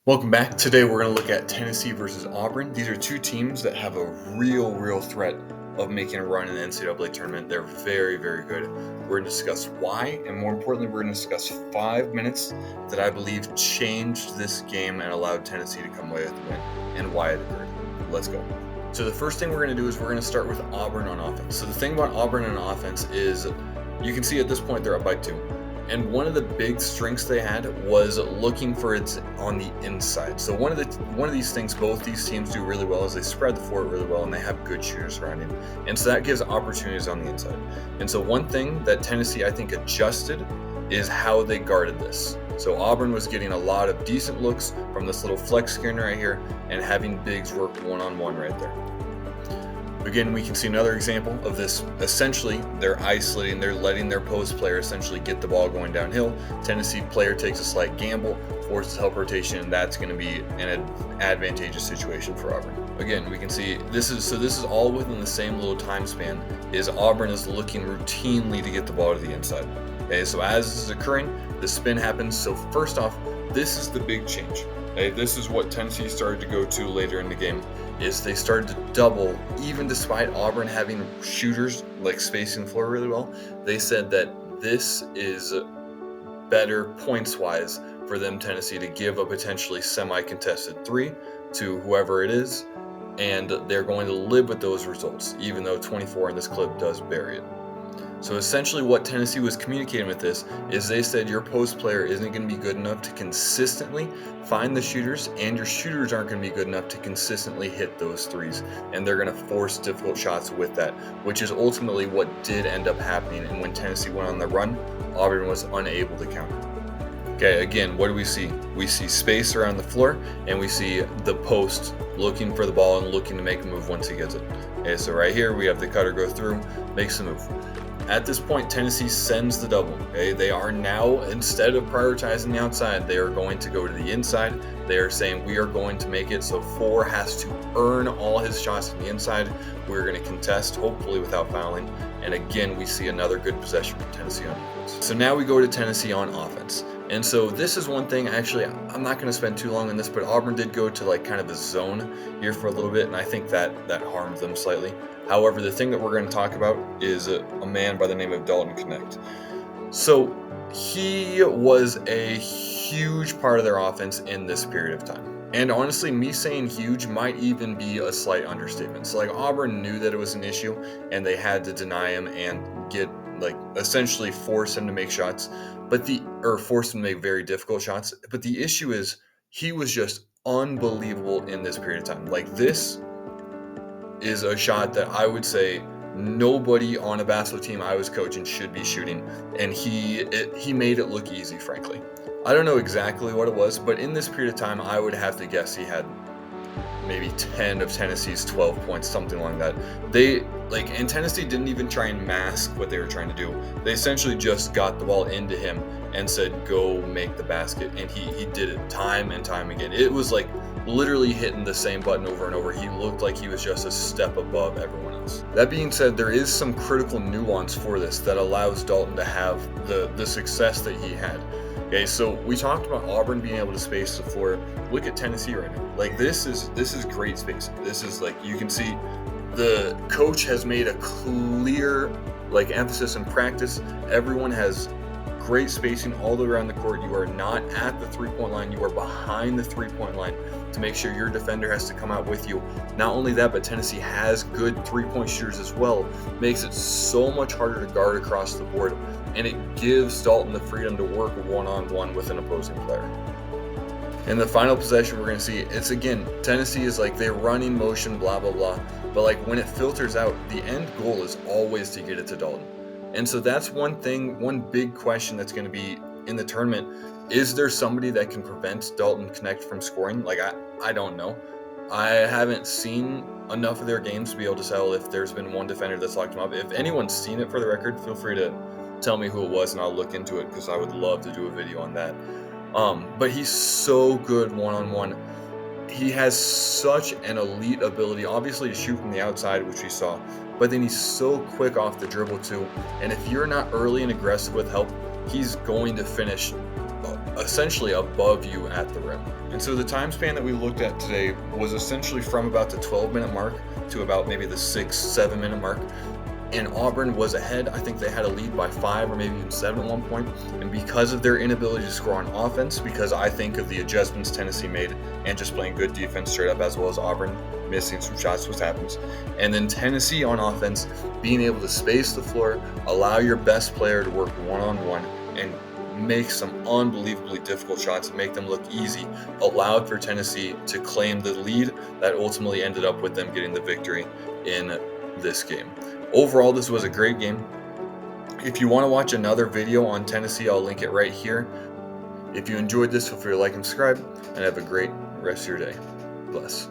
Welcome back. Today we're going to look at Tennessee versus Auburn. These are two teams that have a real threat of making a run in the NCAA tournament. They're very good. We're going to discuss why, and more importantly, we're going to discuss 5 minutes that I believe changed this game and allowed Tennessee to come away with the win, and why it occurred. Let's go. So the first thing we're going to do is we're going to start with Auburn on offense. So the thing about Auburn on offense is you can see at this point they're up by 2. And one of the big strengths they had was looking for it on the inside. So one of these things both these teams do really well is they spread the floor really well and they have good shooters surrounding. And so that gives opportunities on the inside. And so one thing that Tennessee, I think, adjusted is how they guarded this. So Auburn was getting a lot of decent looks from this little flex screen right here and having bigs work one-on-one right there. Again, we can see another example of this. Essentially, they're isolating, they're letting their post player essentially get the ball going downhill. Tennessee player takes a slight gamble, forces help rotation, and that's going to be an advantageous situation for Auburn. Again, we can see this is all within the same little time span. Is Auburn is looking routinely to get the ball to the inside. Okay, so as this is occurring, the spin happens. So first off, this is the big change. Okay, this is what Tennessee started to go to later in the game. Is they started to double, even despite Auburn having shooters like spacing the floor really well. They said that this is better points-wise for them, Tennessee, to give a potentially semi-contested 3 to whoever it is, and they're going to live with those results, even though 24 in this clip does bury it. So essentially what Tennessee was communicating with this is they said your post player isn't going to be good enough to consistently find the shooters, and your shooters aren't going to be good enough to consistently hit those threes, and they're going to force difficult shots with that, which is ultimately what did end up happening. And when Tennessee went on the run, Auburn was unable to counter. Okay, again, what do we see? We see space around the floor, and we see the post looking for the ball and looking to make a move once he gets it. Okay, so right here we have the cutter go through, makes the move. At this point, Tennessee sends the double. Okay, they are now, instead of prioritizing the outside, they are going to go to the inside. They are saying we are going to make it so 4 has to earn all his shots from the inside. We're going to contest, hopefully without fouling. And again, we see another good possession from Tennessee on defense. So now we go to Tennessee on offense. And so this is one thing, actually, I'm not going to spend too long on this, but Auburn did go to like kind of a zone here for a little bit, and I think that harmed them slightly. However, the thing that we're going to talk about is a man by the name of Dalton Knecht. So he was a huge part of their offense in this period of time. And honestly, me saying huge might even be a slight understatement. So like Auburn knew that it was an issue, and they had to deny him and get essentially force him to make shots, force him to make very difficult shots. But the issue is he was just unbelievable in this period of time. Like, this is a shot that I would say nobody on a basketball team I was coaching should be shooting, and he made it look easy, frankly. I don't know exactly what it was, but in this period of time, I would have to guess he had maybe 10 of Tennessee's 12 points, something like that. And Tennessee didn't even try and mask what they were trying to do. They essentially just got the ball into him and said, go make the basket. And he did it time and time again. It was like literally hitting the same button over and over. He looked like he was just a step above everyone else. That being said, there is some critical nuance for this that allows Dalton to have the success that he had. Okay, so we talked about Auburn being able to space the floor. Look at Tennessee right now. Like, this is great spacing. This is like, you can see the coach has made a clear emphasis in practice. Everyone has great spacing all around the court. You are not at the 3-point line. You are behind the 3-point line to make sure your defender has to come out with you. Not only that, but Tennessee has good 3-point shooters as well. Makes it so much harder to guard across the board, and it gives Dalton the freedom to work one-on-one with an opposing player. In the final possession, we're going to see, it's again, Tennessee is like they're running motion, blah, blah, blah. But like when it filters out, the end goal is always to get it to Dalton. And so that's one thing, one big question that's going to be in the tournament. Is there somebody that can prevent Dalton Knecht from scoring? Like, I don't know. I haven't seen enough of their games to be able to tell if there's been one defender that's locked him up. If anyone's seen it, for the record, feel free to tell me who it was and I'll look into it, because I would love to do a video on that. But he's so good one-on-one. He has such an elite ability, obviously, to shoot from the outside, which we saw, but then he's so quick off the dribble too. And if you're not early and aggressive with help, he's going to finish essentially above you at the rim. And so the time span that we looked at today was essentially from about the 12-minute mark to about maybe the 6-7 minute mark. And Auburn was ahead. I think they had a lead by 5 or maybe even 7 at one point. And because of their inability to score on offense, because I think of the adjustments Tennessee made and just playing good defense straight up, as well as Auburn missing some shots, which happens. And then Tennessee on offense, being able to space the floor, allow your best player to work one-on-one and make some unbelievably difficult shots and make them look easy, allowed for Tennessee to claim the lead that ultimately ended up with them getting the victory in this game. Overall, this was a great game. If you want to watch another video on Tennessee, I'll link it right here. If you enjoyed this, feel free to like and subscribe, and have a great rest of your day. Bless.